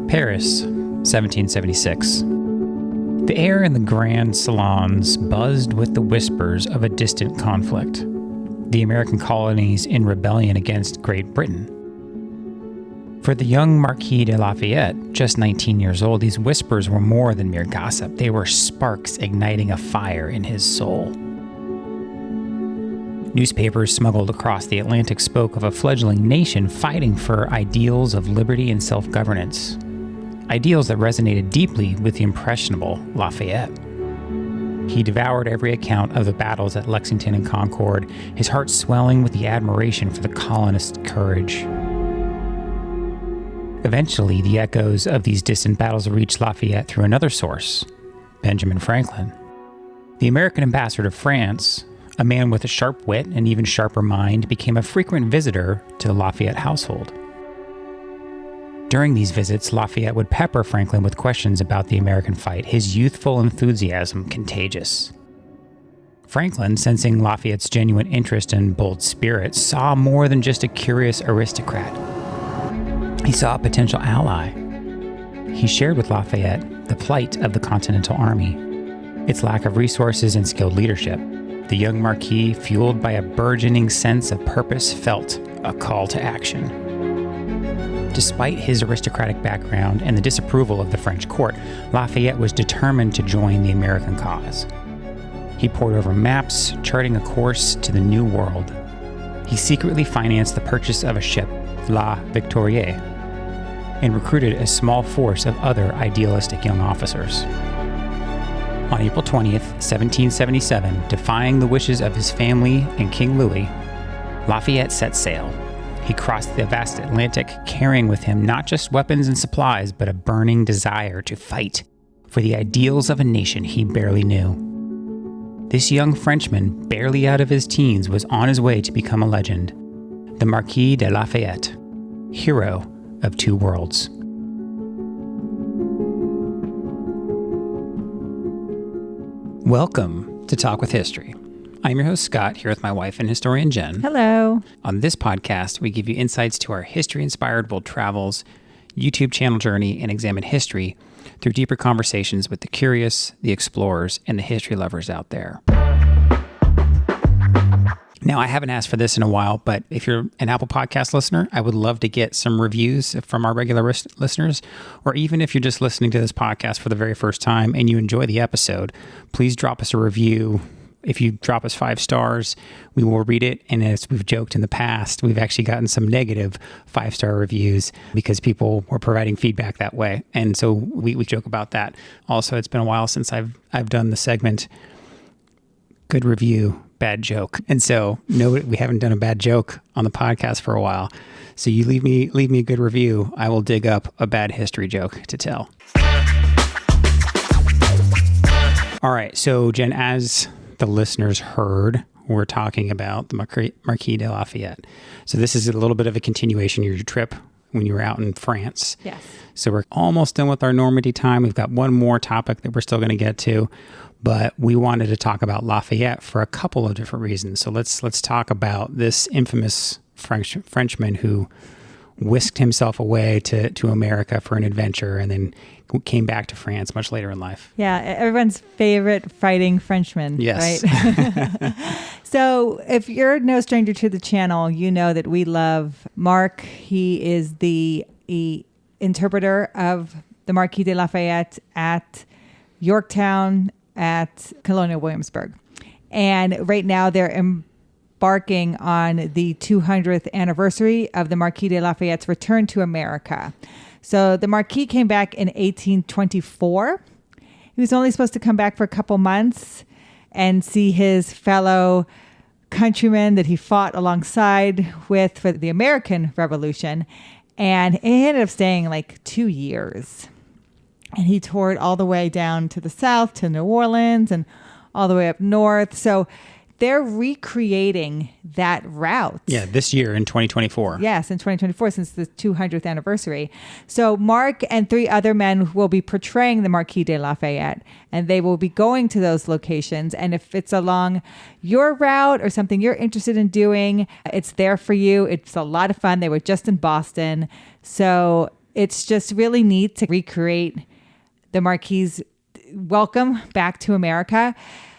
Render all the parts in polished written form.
Paris, 1776. The air in the grand salons buzzed with the whispers of a distant conflict. The American colonies in rebellion against Great Britain. For the young Marquis de Lafayette, just 19 years old, these whispers were more than mere gossip. They were sparks igniting a fire in his soul. Newspapers smuggled across the Atlantic spoke of a fledgling nation fighting for ideals of liberty and self-governance. Ideals that resonated deeply with the impressionable Lafayette. He devoured every account of the battles at Lexington and Concord, his heart swelling with the admiration for the colonists' courage. Eventually, the echoes of these distant battles reached Lafayette through another source, Benjamin Franklin. The American ambassador to France, a man with a sharp wit and even sharper mind, became a frequent visitor to the Lafayette household. During these visits, Lafayette would pepper Franklin with questions about the American fight, his youthful enthusiasm contagious. Franklin, sensing Lafayette's genuine interest and bold spirit, saw more than just a curious aristocrat. He saw a potential ally. He shared with Lafayette the plight of the Continental Army, its lack of resources and skilled leadership. The young Marquis, fueled by a burgeoning sense of purpose, felt a call to action. Despite his aristocratic background and the disapproval of the French court, Lafayette was determined to join the American cause. He pored over maps, charting a course to the New World. He secretly financed the purchase of a ship, La Victoria, and recruited a small force of other idealistic young officers. On April 20th, 1777, defying the wishes of his family and King Louis, Lafayette set sail. He crossed the vast Atlantic, carrying with him not just weapons and supplies, but a burning desire to fight for the ideals of a nation he barely knew. This young Frenchman, barely out of his teens, was on his way to become a legend. The Marquis de Lafayette, hero of two worlds. Welcome to Talk with History. I'm your host, Scott, here with my wife and historian, Jen. Hello. On this podcast, we give you insights to our history-inspired world travels, YouTube channel journey, and examine history through deeper conversations with the curious, the explorers, and the history lovers out there. Now, I haven't asked for this in a while, but if you're an Apple Podcast listener, I would love to get some reviews from our regular listeners, or even if you're just listening to this podcast for the very first time and you enjoy the episode, please drop us a review. If you drop us 5 stars, we will read it. And as we've joked in the past, we've actually gotten some negative 5-star reviews because people were providing feedback that way. And so we joke about that. Also, it's been a while since I've done the segment, Good Review, Bad Joke. And so no, we haven't done a bad joke on the podcast for a while. So you leave me a good review. I will dig up a bad history joke to tell. All right. So Jen, as the listeners heard, we're talking about the Marquis de Lafayette. So this is a little bit of a continuation of your trip when you were out in France. Yes. So we're almost done with our Normandy time. We've got one more topic that we're still going to get to, but we wanted to talk about Lafayette for a couple of different reasons. So let's talk about this infamous Frenchman who whisked himself away to America for an adventure and then came back to France much later in life. Yeah, everyone's favorite fighting Frenchman, yes. Right? So if you're no stranger to the channel, you know that we love Mark. He is the interpreter of the Marquis de Lafayette at Yorktown at Colonial Williamsburg. And right now they're embarking on the 200th anniversary of the Marquis de Lafayette's return to America. So the Marquis came back in 1824. He was only supposed to come back for a couple months and see his fellow countrymen that he fought alongside with for the American Revolution. And he ended up staying like 2 years. And he toured all the way down to the south, to New Orleans, and all the way up north. So they're recreating that route. Yeah, this year in 2024. Yes, in 2024, since the 200th anniversary. So Mark and 3 other men will be portraying the Marquis de Lafayette, and they will be going to those locations. And if it's along your route or something you're interested in doing, it's there for you. It's a lot of fun. They were just in Boston. So it's just really neat to recreate the Marquis' welcome back to America.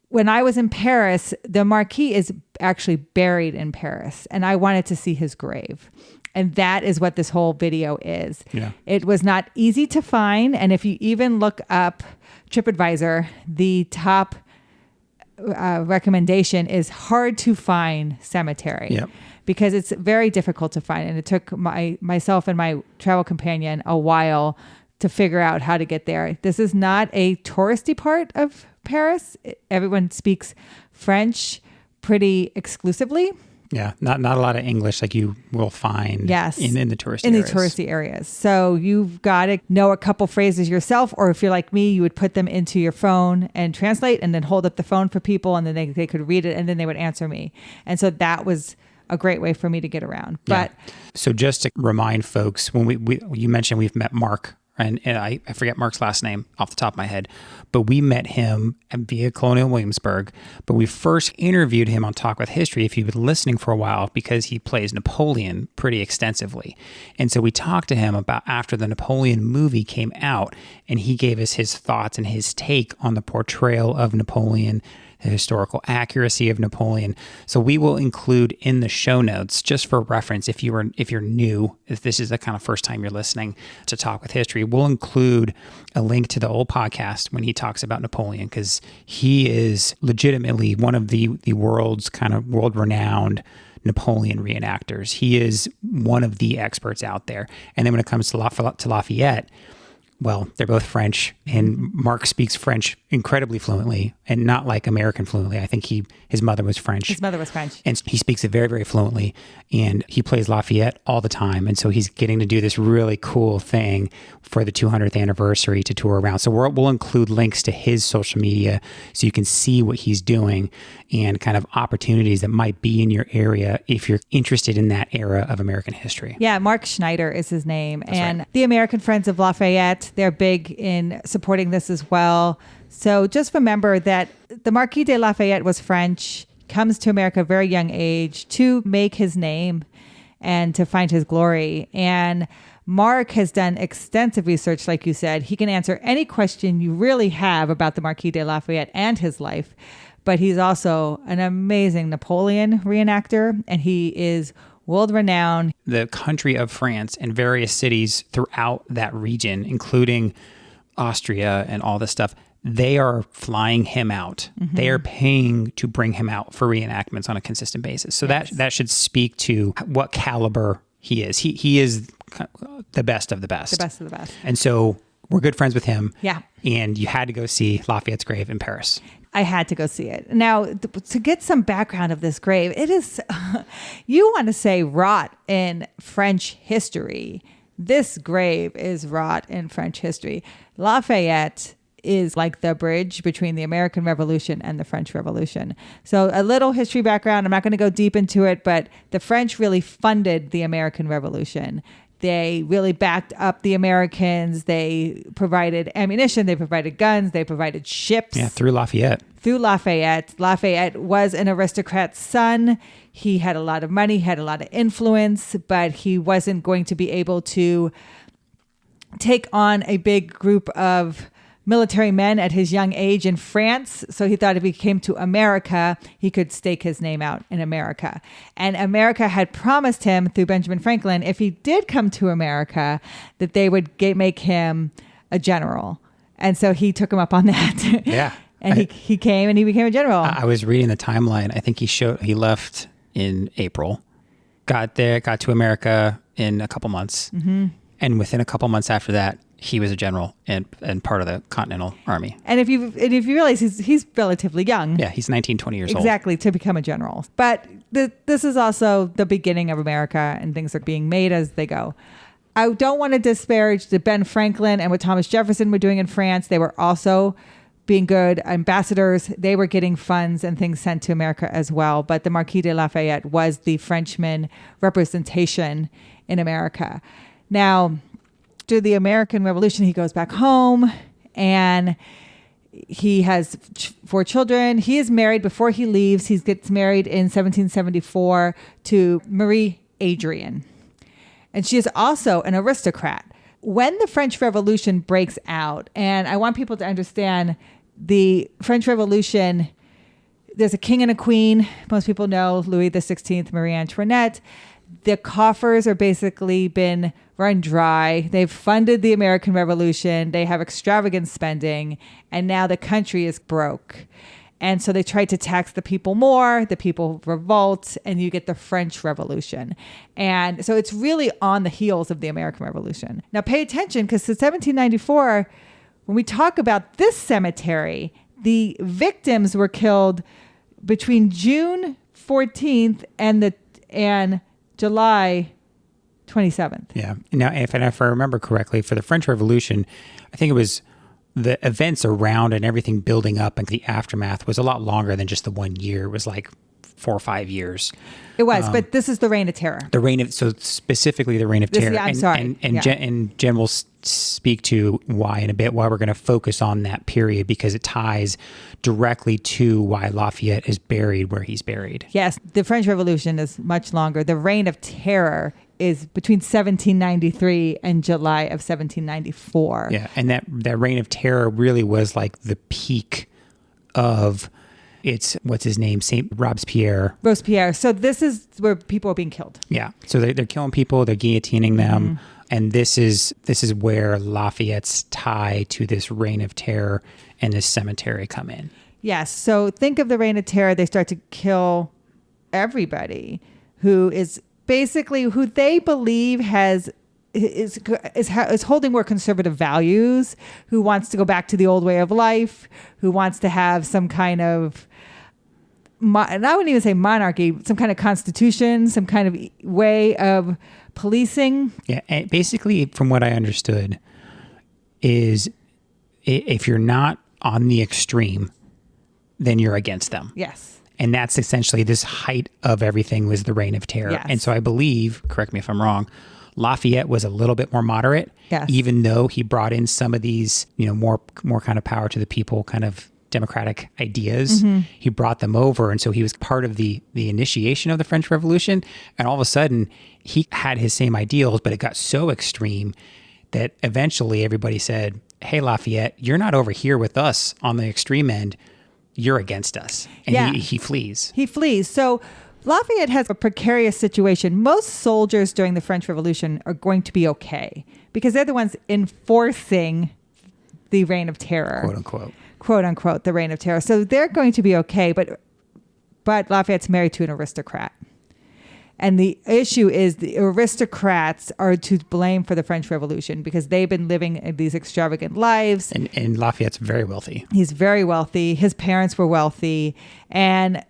When I was in Paris, the Marquis is actually buried in Paris, and I wanted to see his grave. And that is what this whole video is. Yeah. It was not easy to find. And if you even look up TripAdvisor, the top recommendation is hard to find cemetery. Yep. Because it's very difficult to find. And it took myself and my travel companion a while to figure out how to get there. This is not a touristy part of Paris. Everyone speaks French pretty exclusively. Yeah, not a lot of English like you will find in the touristy in areas. the touristy areas. So you've got to know a couple phrases yourself, or if you're like me, you would put them into your phone and translate, and then hold up the phone for people, and then they could read it, and then they would answer me. And so that was a great way for me to get around. But so just to remind folks, when you mentioned we've met Mark. And I forget Mark's last name off the top of my head, but we met him via Colonial Williamsburg. But we first interviewed him on Talk with History, if you've been listening for a while, because he plays Napoleon pretty extensively. And so we talked to him about after the Napoleon movie came out, and he gave us his thoughts and his take on the portrayal of Napoleon, the historical accuracy of Napoleon. So we will include in the show notes, just for reference, if you're new, if this is the kind of first time you're listening to Talk with History, we'll include a link to the old podcast when he talks about Napoleon, because he is legitimately one of the world's kind of world-renowned Napoleon reenactors. He is one of the experts out there. And then when it comes to Lafayette, well, they're both French, and Mark speaks French incredibly fluently, and not like American fluently. I think his mother was French. His mother was French. And he speaks it very, very fluently, and he plays Lafayette all the time. And so he's getting to do this really cool thing for the 200th anniversary to tour around. So we'll include links to his social media so you can see what he's doing and kind of opportunities that might be in your area if you're interested in that era of American history. Yeah, Mark Schneider is his name. That's and right. The American Friends of Lafayette, they're big in supporting this as well. So just remember that the Marquis de Lafayette was French, comes to America at a very young age to make his name and to find his glory. And Mark has done extensive research, like you said. He can answer any question you really have about the Marquis de Lafayette and his life. But he's also an amazing Napoleon reenactor, and he is world-renowned. The country of France and various cities throughout that region, including Austria and all this stuff, they are flying him out. Mm-hmm. They are paying to bring him out for reenactments on a consistent basis. So that should speak to what caliber he is. He is the best of the best. The best of the best. And so we're good friends with him. Yeah. And you had to go see Lafayette's grave in Paris. I had to go see it. Now, to get some background of this grave, it is, you want to say wrought in French history. This grave is wrought in French history. Lafayette is like the bridge between the American Revolution and the French Revolution. So a little history background. I'm not going to go deep into it, but the French really funded the American Revolution. They really backed up the Americans. They provided ammunition. They provided guns. They provided ships. Yeah, through Lafayette. Through Lafayette. Lafayette was an aristocrat's son. He had a lot of money, had a lot of influence, but he wasn't going to be able to take on a big group of military men at his young age in France. So he thought if he came to America, he could stake his name out in America. And America had promised him through Benjamin Franklin, if he did come to America, that they would make him a general. And so he took him up on that. Yeah. And he came and he became a general. I was reading the timeline. I think he left in April, got to America in a couple months. Mm-hmm. And within a couple months after that, he was a general and part of the Continental Army. And if you realize he's relatively young. Yeah, he's 19, 20 years old. Exactly, to become a general. But this is also the beginning of America, and things are being made as they go. I don't want to disparage the Ben Franklin and what Thomas Jefferson were doing in France. They were also being good ambassadors. They were getting funds and things sent to America as well. But the Marquis de Lafayette was the Frenchman representation in America. Now, after the American Revolution, he goes back home and he has 4 children. He is married before he leaves. He gets married in 1774 to Marie Adrien. And she is also an aristocrat. when the French Revolution breaks out, and I want people to understand the French Revolution, there's a king and a queen. Most people know Louis XVI, Marie Antoinette. The coffers are basically been run dry. They've funded the American Revolution. They have extravagant spending, and now the country is broke. And so they try to tax the people more, the people revolt, and you get the French Revolution. And so it's really on the heels of the American Revolution. Now pay attention, because in 1794, when we talk about this cemetery, the victims were killed between June 14th and July 27th. Yeah. Now, if I remember correctly, for the French Revolution, I think it was the events around and everything building up and the aftermath was a lot longer than just the 1 year. It was like 4 or 5 years. It was, but this is the Reign of Terror. So specifically the Reign of Terror. I'm sorry. And Jen will speak to why in a bit, why we're going to focus on that period, because it ties directly to why Lafayette is buried where he's buried. Yes, the French Revolution is much longer. The Reign of Terror is between 1793 and July of 1794. Yeah, and that Reign of Terror really was like the peak of what's his name? Saint Robespierre. Robespierre. So this is where people are being killed. Yeah. So they're killing people, they're guillotining them. Mm-hmm. And this is where Lafayette's tie to this Reign of Terror and this cemetery come in. Yes. So think of the Reign of Terror. They start to kill everybody who is basically who they believe is holding more conservative values, who wants to go back to the old way of life, who wants to have some kind of, and I wouldn't even say monarchy, some kind of constitution, some kind of way of policing. Yeah, and basically, from what I understood, is if you're not on the extreme, then you're against them. Yes. And that's essentially this height of everything was the Reign of Terror. Yes. And so I believe, correct me if I'm wrong, Lafayette was a little bit more moderate, yes, even though he brought in some of these, more kind of power to the people, kind of democratic ideas. Mm-hmm. He brought them over. And so he was part of the initiation of the French Revolution. And all of a sudden, he had his same ideals, but it got so extreme that eventually everybody said, hey, Lafayette, you're not over here with us on the extreme end. You're against us. And he flees. He flees. So Lafayette has a precarious situation. Most soldiers during the French Revolution are going to be okay because they're the ones enforcing the Reign of Terror. Quote unquote, the Reign of Terror. So they're going to be okay. But Lafayette's married to an aristocrat. And the issue is the aristocrats are to blame for the French Revolution because they've been living these extravagant lives. And Lafayette's very wealthy. He's very wealthy. His parents were wealthy. And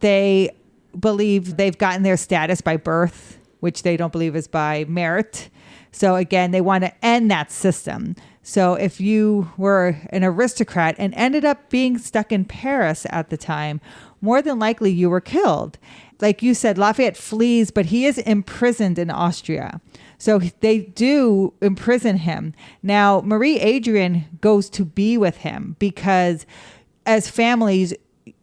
they believe they've gotten their status by birth, which they don't believe is by merit. So again, they want to end that system. So if you were an aristocrat and ended up being stuck in Paris at the time, more than likely you were killed. Like you said, Lafayette flees, but he is imprisoned in Austria. So they do imprison him. Now, Marie Adrien goes to be with him because as families,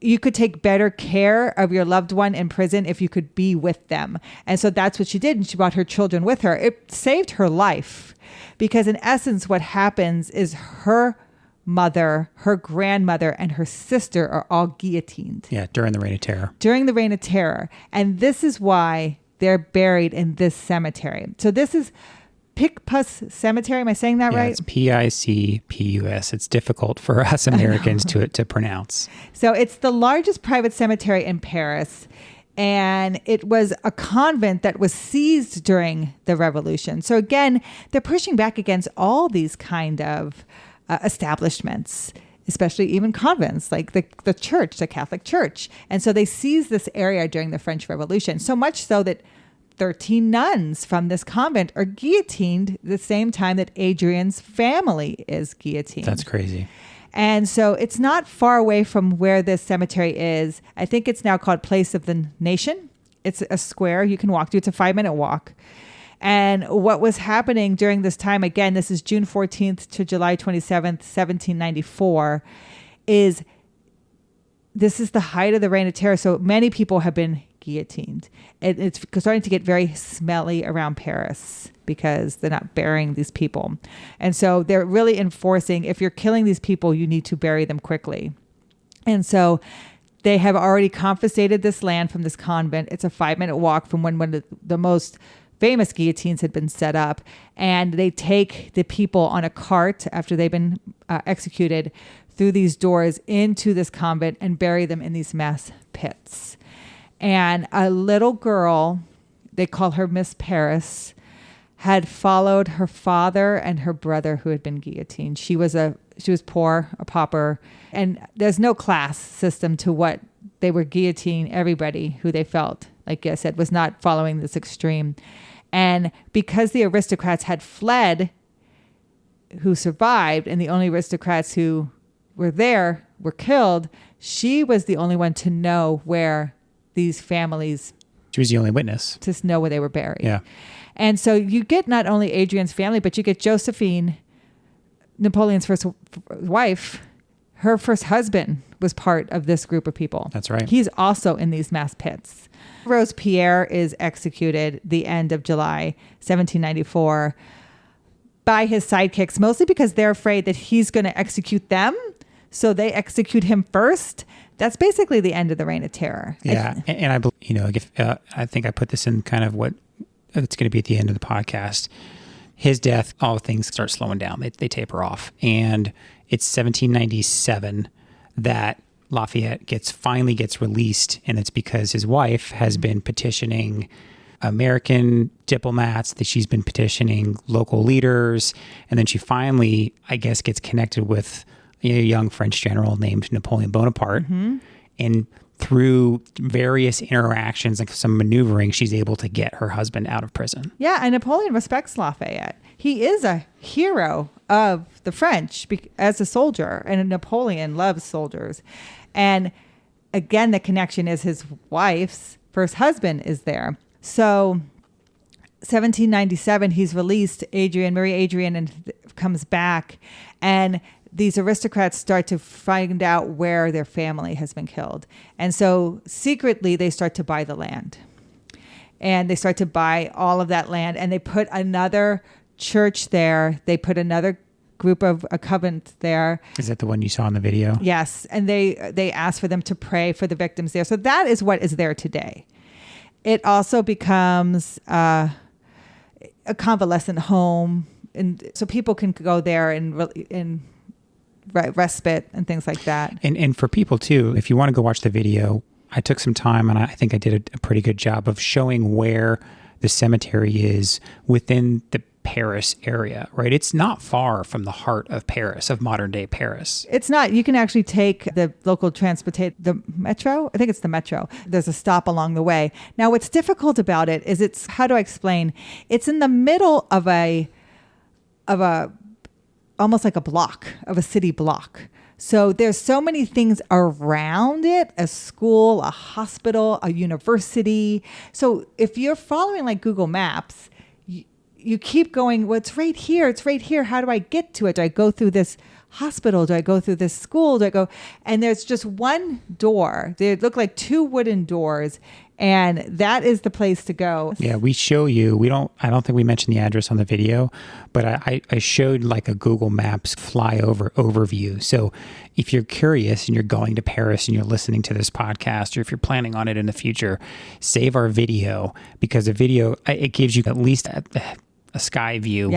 you could take better care of your loved one in prison if you could be with them. And so that's what she did. And she brought her children with her. It saved her life because in essence, what happens is her mother, her grandmother, and her sister are all guillotined. Yeah, during the Reign of Terror. During the Reign of Terror. And this is why they're buried in this cemetery. So this is Picpus Cemetery. Am I saying that right? It's Picpus. It's difficult for us Americans to pronounce. So it's the largest private cemetery in Paris. And it was a convent that was seized during the Revolution. So again, they're pushing back against all these kind of establishments, especially even convents like the church, the Catholic Church. And so they seized this area during the French Revolution, so much so that 13 nuns from this convent are guillotined the same time that Adrien's family is guillotined. That's crazy. And so it's not far away from where this cemetery is. I think it's now called Place of the Nation. It's a square you can walk to. It's a 5-minute walk. And what was happening during this time, again, this is June 14th to July 27th, 1794, this is the height of the Reign of Terror. So many people have been guillotined. It's starting to get very smelly around Paris because they're not burying these people. And so they're really enforcing, if you're killing these people, you need to bury them quickly. And so they have already confiscated this land from this convent. It's a 5-minute walk from when one of the most famous guillotines had been set up. And they take the people on a cart after they've been executed through these doors into this convent and bury them in these mass pits. And a little girl, they call her Miss Paris, had followed her father and her brother who had been guillotined. She was poor, a pauper, and there's no class system to what they were guillotining everybody who they felt, like I said, was not following this extreme. And because the aristocrats had fled, who survived, and the only aristocrats who were there were killed, she was the only one to know where these families... She was the only witness. To know where they were buried. Yeah. And so you get not only Adrien's family, but you get Josephine, Napoleon's first wife. Her first husband was part of this group of people. That's right. He's also in these mass pits. Robespierre is executed the end of July 1794 by his sidekicks, mostly because they're afraid that he's going to execute them. So they execute him first. That's basically the end of the Reign of Terror. Yeah. And I believe, I think I put this in kind of what it's going to be at the end of the podcast. His death, all things start slowing down. They taper off. And it's 1797 that Lafayette finally gets released. And it's because his wife has been petitioning American diplomats, that she's been petitioning local leaders. And then she finally, I guess, gets connected with a young French general named Napoleon Bonaparte. Mm-hmm. And through various interactions and some maneuvering, she's able to get her husband out of prison. Yeah, and Napoleon respects Lafayette. He is a hero of the French as a soldier, and Napoleon loves soldiers. And again, the connection is his wife's first husband is there. So 1797, he's released. Marie Adrien and comes back, and these aristocrats start to find out where their family has been killed. And so secretly they start to buy the land. And they start to buy all of that land, and they put another church there. They put another group of a convent there. Is that the one you saw in the video? Yes. And they asked for them to pray for the victims there. So that is what is there today. It also becomes a convalescent home. And so people can go there and respite and things like that. And for people too, if you want to go watch the video, I took some time and I think I did a pretty good job of showing where the cemetery is within the Paris area, right? It's not far from the heart of Paris, of modern day Paris. It's not. You can actually take the local the metro. I think it's the metro. There's a stop along the way. Now, what's difficult about it is how do I explain? It's in the middle of a almost like a city block. So there's so many things around it, a school, a hospital, a university. So if you're following like Google Maps, you keep going, well, it's right here. It's right here. How do I get to it? Do I go through this hospital? Do I go through this school? And there's just one door. They look like two wooden doors. And that is the place to go. Yeah, we show you. I don't think we mentioned the address on the video, but I showed like a Google Maps flyover overview. So if you're curious and you're going to Paris and you're listening to this podcast, or if you're planning on it in the future, save our video, because the video, it gives you at least a sky view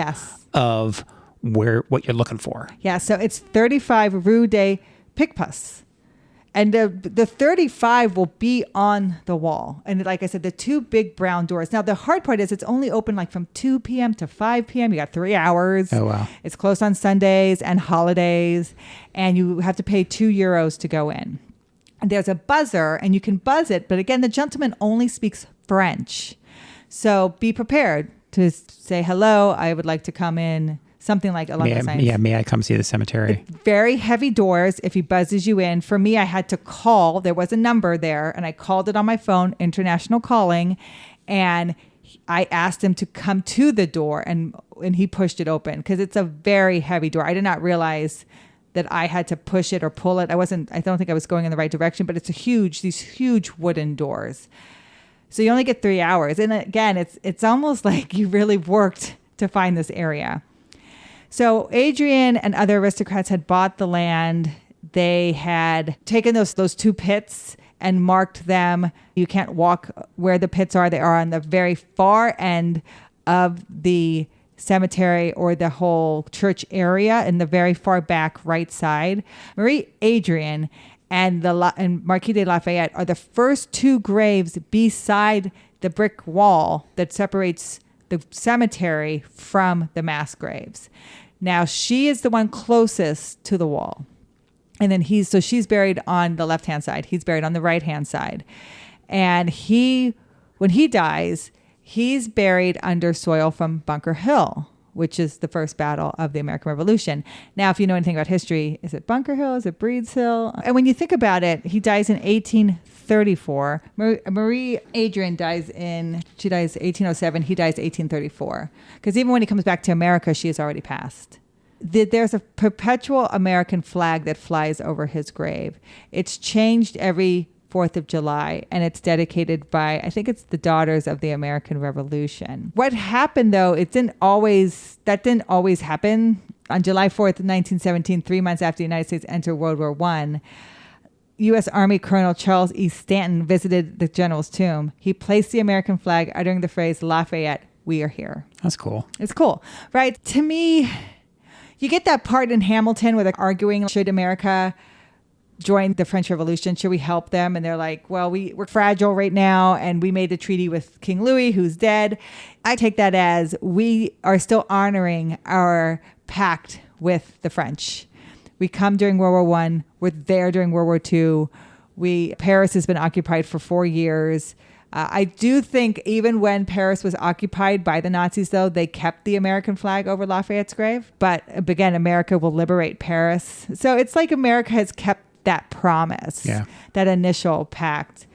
of what you're looking for. Yeah, so it's 35 Rue de Picpus. And the 35 will be on the wall. And like I said, the two big brown doors. Now, the hard part is it's only open like from 2 p.m. to 5 p.m. You got 3 hours. Oh, wow. It's closed on Sundays and holidays. And you have to pay €2 to go in. And there's a buzzer, and you can buzz it. But again, the gentleman only speaks French. So be prepared to say, hello, I would like to come in. Something like along those lines. Yeah, may I come see the cemetery? Very heavy doors if he buzzes you in. For me, I had to call. There was a number there, and I called it on my phone, international calling, and I asked him to come to the door, and he pushed it open because it's a very heavy door. I did not realize that I had to push it or pull it. I don't think I was going in the right direction, but it's these huge wooden doors. So you only get 3 hours. And again, it's almost like you really worked to find this area. So Adrien and other aristocrats had bought the land. They had taken those 2 pits and marked them. You can't walk where the pits are. They are on the very far end of the cemetery or the whole church area in the very far back right side. Marie Adrien and Marquis de Lafayette are the first 2 graves beside the brick wall that separates the cemetery from the mass graves. Now, she is the one closest to the wall. And then she's buried on the left-hand side. He's buried on the right-hand side. And when he dies, he's buried under soil from Bunker Hill, which is the first battle of the American Revolution. Now, if you know anything about history, is it Bunker Hill? Is it Breed's Hill? And when you think about it, he dies in 1834. Marie Adrien dies 1807. He dies 1834. Because even when he comes back to America, she has already passed. There's a perpetual American flag that flies over his grave. It's changed every 4th of July, and it's dedicated by, I think it's the Daughters of the American Revolution. What happened, though, that didn't always happen. On July 4th, 1917, 3 months after the United States entered World War I, U.S. Army Colonel Charles E. Stanton visited the general's tomb. He placed the American flag, uttering the phrase, "Lafayette, we are here." That's cool. It's cool, right? To me, you get that part in Hamilton where they're arguing, should America join the French Revolution? Should we help them? And they're like, well, we're fragile right now, and we made the treaty with King Louis, who's dead. I take that as we are still honoring our pact with the French. We come during World War I. We're there during World War II. Paris has been occupied for 4 years. I do think even when Paris was occupied by the Nazis, though, they kept the American flag over Lafayette's grave. But again, America will liberate Paris. So it's like America has kept that promise, that initial pact.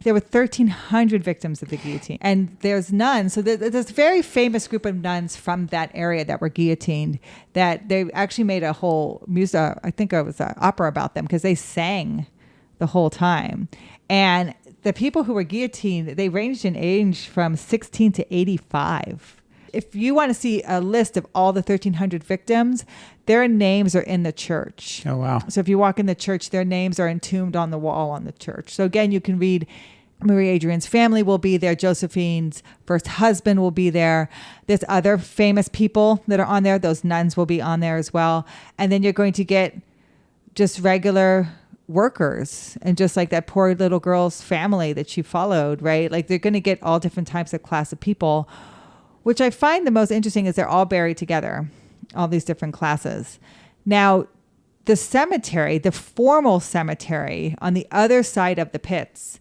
There were 1,300 victims of the guillotine, and there's nuns. So there's a very famous group of nuns from that area that were guillotined that they actually made a whole music, I think it was an opera about them, because they sang the whole time. And the people who were guillotined, they ranged in age from 16 to 85. If you want to see a list of all the 1,300 victims, their names are in the church. Oh, wow. So if you walk in the church, their names are entombed on the wall on the church. So again, you can read Marie Adrien's family will be there. Josephine's first husband will be there. There's other famous people that are on there. Those nuns will be on there as well. And then you're going to get just regular workers, and just like that poor little girl's family that she followed, right? Like they're going to get all different types of class of people, which I find the most interesting is they're all buried together, all these different classes. Now, the cemetery, the formal cemetery on the other side of the pits,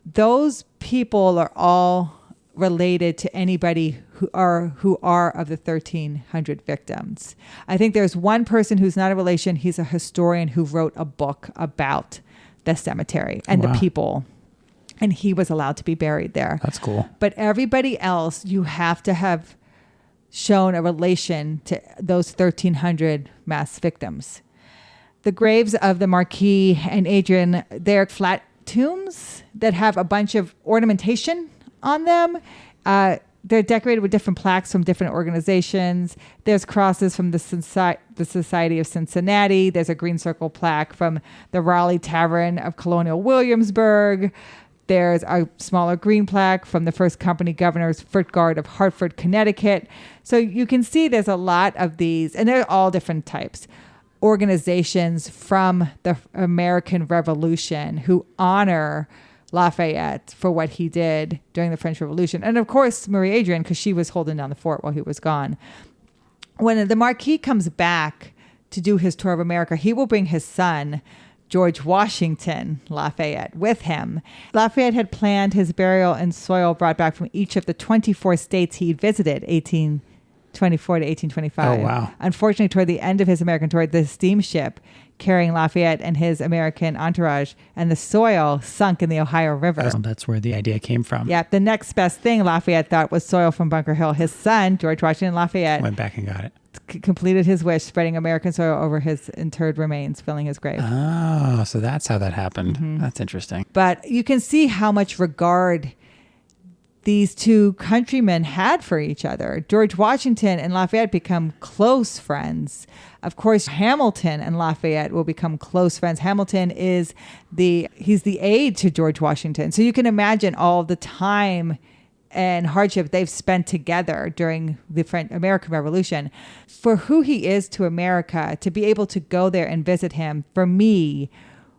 those people are all related to anybody who are of the 1,300 victims. I think there's one person who's not a relation. He's a historian who wrote a book about the cemetery and the people. And he was allowed to be buried there. That's cool. But everybody else, you have to have shown a relation to those 1,300 mass victims. The graves of the Marquis and Adrien, they're flat tombs that have a bunch of ornamentation on them. They're decorated with different plaques from different organizations. There's crosses from the Society of Cincinnati. There's a green circle plaque from the Raleigh Tavern of Colonial Williamsburg. There's a smaller green plaque from the First Company Governor's Foot Guard of Hartford, Connecticut. So you can see there's a lot of these, and they're all different types. Organizations from the American Revolution who honor Lafayette for what he did during the French Revolution. And of course, Marie Adrien, because she was holding down the fort while he was gone. When the Marquis comes back to do his tour of America, he will bring his son, George Washington Lafayette, with him. Lafayette had planned his burial in soil brought back from each of the 24 states he visited, 1824 to 1825. Oh, wow. Unfortunately, toward the end of his American tour, the steamship carrying Lafayette and his American entourage and the soil sunk in the Ohio River. That's where the idea came from. Yeah, the next best thing Lafayette thought was soil from Bunker Hill. His son, George Washington Lafayette, Went back and got it. Completed his wish, spreading American soil over his interred remains, filling his grave. Oh, so that's how that happened. Mm-hmm. That's interesting. But you can see how much regard these two countrymen had for each other. George Washington and Lafayette become close friends. Of course, Hamilton and Lafayette will become close friends. Hamilton he's the aide to George Washington. So you can imagine all the time and hardship they've spent together during the American Revolution. For who he is to America, to be able to go there and visit him, for me,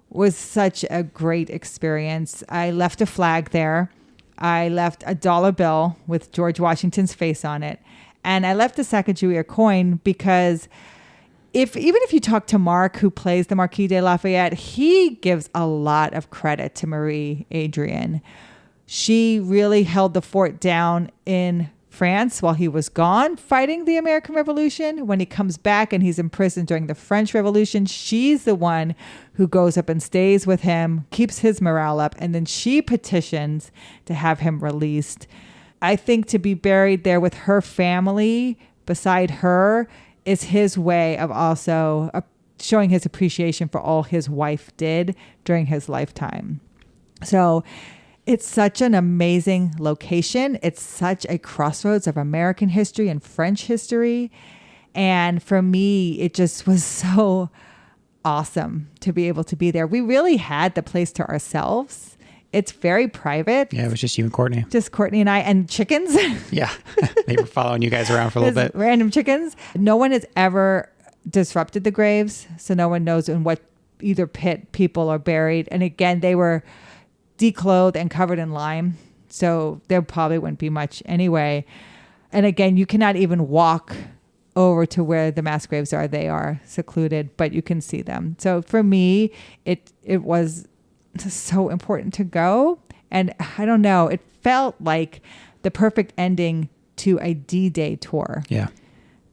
was such a great experience. I left a flag there. I left a dollar bill with George Washington's face on it. And I left a Sacagawea coin because even if you talk to Mark, who plays the Marquis de Lafayette, he gives a lot of credit to Marie Adrien. She really held the fort down in France while he was gone fighting the American Revolution. When he comes back and he's imprisoned during the French Revolution, she's the one who goes up and stays with him, keeps his morale up, and then she petitions to have him released. I think to be buried there with her family beside her is his way of also showing his appreciation for all his wife did during his lifetime. So it's such an amazing location. It's such a crossroads of American history and French history. And for me, it just was so awesome to be able to be there. We really had the place to ourselves. It's very private. Yeah, it was just you and Courtney. Just Courtney and I, and chickens. Yeah, they were following you guys around for a little bit. Random chickens. No one has ever disrupted the graves, so no one knows in what either pit people are buried. And again, they were declothed and covered in lime, so there probably wouldn't be much anyway. And again, you cannot even walk over to where the mass graves are. They are secluded, but you can see them. So for me, it was so important to go. And I don't know, it felt like the perfect ending to a D-Day tour. Yeah.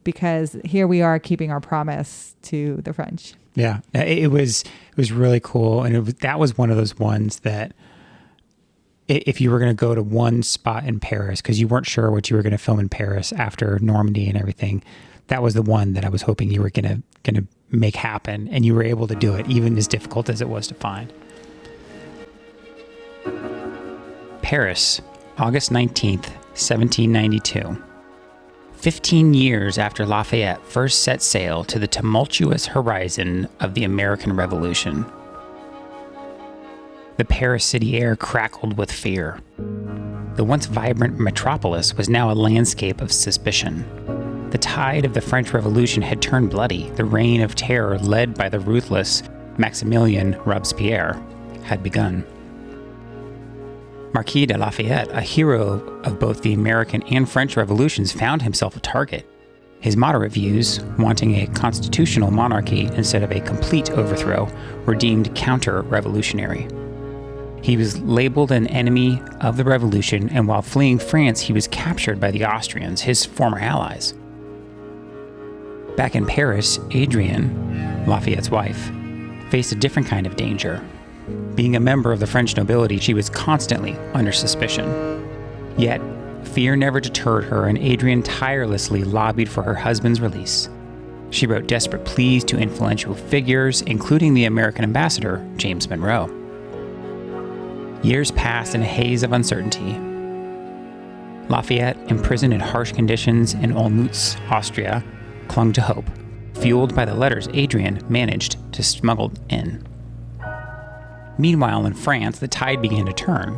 Because here we are keeping our promise to the French. Yeah, it was really cool. And that was one of those ones that if you were going to go to one spot in Paris, because you weren't sure what you were going to film in Paris after Normandy and everything, that was the one that I was hoping you were going to make happen. And you were able to do it, even as difficult as it was to find. Paris, August 19th, 1792. 15 years after Lafayette first set sail to the tumultuous horizon of the American Revolution. The Paris city air crackled with fear. The once vibrant metropolis was now a landscape of suspicion. The tide of the French Revolution had turned bloody. The reign of terror led by the ruthless Maximilien Robespierre had begun. Marquis de Lafayette, a hero of both the American and French revolutions, found himself a target. His moderate views, wanting a constitutional monarchy instead of a complete overthrow, were deemed counter-revolutionary. He was labeled an enemy of the revolution, and while fleeing France, he was captured by the Austrians, his former allies. Back in Paris, Adrien, Lafayette's wife, faced a different kind of danger. Being a member of the French nobility, she was constantly under suspicion. Yet, fear never deterred her, and Adrien tirelessly lobbied for her husband's release. She wrote desperate pleas to influential figures, including the American ambassador, James Monroe. Years passed in a haze of uncertainty. Lafayette, imprisoned in harsh conditions in Olmütz, Austria, clung to hope, fueled by the letters Adrien managed to smuggle in. Meanwhile, in France, the tide began to turn.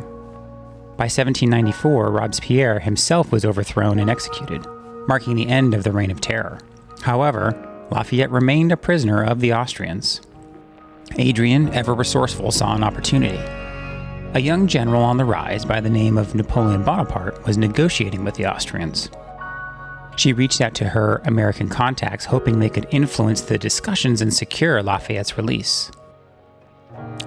By 1794, Robespierre himself was overthrown and executed, marking the end of the Reign of Terror. However, Lafayette remained a prisoner of the Austrians. Adrien, ever resourceful, saw an opportunity. A young general on the rise by the name of Napoleon Bonaparte was negotiating with the Austrians. She reached out to her American contacts, hoping they could influence the discussions and secure Lafayette's release.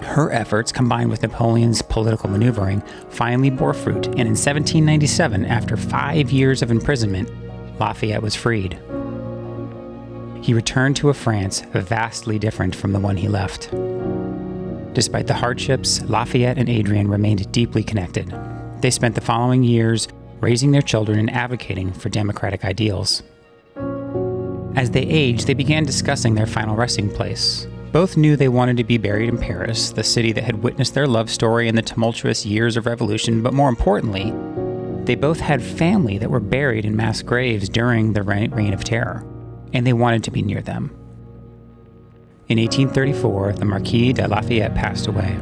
Her efforts, combined with Napoleon's political maneuvering, finally bore fruit, and in 1797, after 5 years of imprisonment, Lafayette was freed. He returned to a France vastly different from the one he left. Despite the hardships, Lafayette and Adrien remained deeply connected. They spent the following years raising their children and advocating for democratic ideals. As they aged, they began discussing their final resting place. Both knew they wanted to be buried in Paris, the city that had witnessed their love story in the tumultuous years of revolution, but more importantly, They both had family that were buried in mass graves during the Reign of Terror, and they wanted to be near them. In 1834, the Marquis de Lafayette passed away.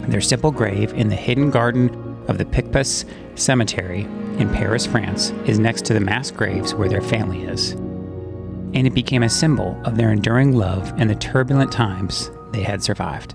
Their simple grave in the hidden garden of the Picpus Cemetery in Paris, France, is next to the mass graves where their family is. And it became a symbol of their enduring love and the turbulent times they had survived.